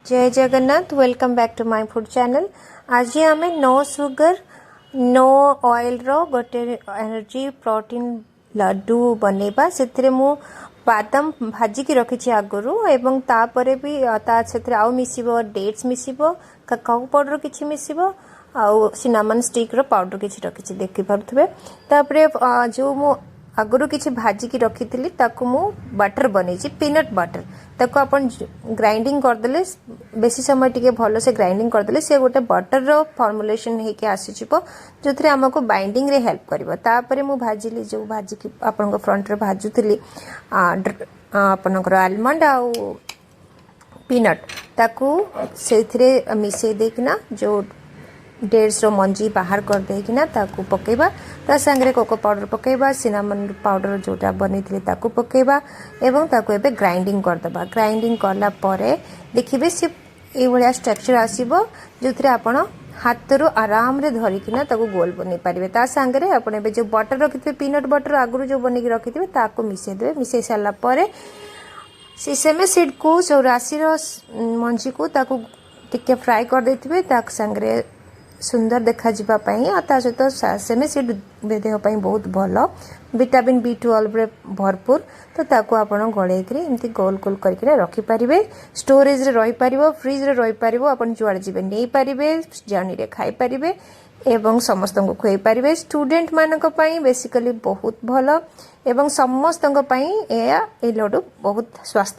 जय Jagannath. Welcome back to my food channel. आज आम नो सुगर नो ऑयल रो गोटे एनर्जी प्रोटीन लड्डू बनैबा। से मु बादाम भाजिकी रखी आगुरी एवं तापर भी आउ मिसिबो डेट्स मिसिबो काकाओ पाउडर किछि मिसिबो आउ सिनामन स्टिक रो पाउडर किछि रखी देखि पारुथबे। तापरे जो मु आगुरी किछि भाजिकी रखी ताकू मु बटर बनैछि पीनट बटर ताकू अपन ग्राइंडिंग करदेले बेसी समय टिके भलो से ग्राइंडिंग करदेले से गोटे बटर रो फॉर्मुलेशन हेके आसीजिवो जोथरे हमको बाइंडिंग रे हेल्प करिवो। तापरे मु भाजिली जो भाजिकी आपन फ्रंट रे भाजुथली आपनकर आलमंड आउ पीनट ताकू सेथिरे मिसै देकिना जो डेट्स रो मंजी बाहर कर देकिना ताकू पकेबा। ता संगे कोको पाउडर पकेबा सिनामन पाउडर जोटा बनेथिले ताकू पकेबा एवं ताकू एबे ग्राइंडिंग कर दबा। ग्राइंडिंग करला परे देखिबे से ए भलिया स्ट्रक्चर आसीबो जोथरे आपण हाथ रो आराम रे धरिकिना ताकू गोल बनै परिबे। ता संगे आपण एबे जो बटर रखिथिबे पीनट बटर आगुरु जो बनै के रखिथिबे ताकू मिसै देबे। मिसै साला परे सीसेमे सीड को 84 रो मंजी को ताकू टिके फ्राई कर देथिबे। ता संगे सुंदर देखा जिबा पई आ ता सहित सेमे सीड देह पई बहुत भलो विटामिन B12 रे भरपूर। तो ताकू आपण गळे करी एमती गोल गोल करके रखि परिबे। स्टोरेज रे रहि परिबो फ्रिज रे रहि परिबो आपण जुआड जिबे नै परिबे जर्नी रे खाई परिबे एवं समस्त को खुई परिबे। स्टूडेंट मानक पई बेसिकली बहुत भलो एवं समस्त को पई ए लड्डू बहुत स्वास्थ्य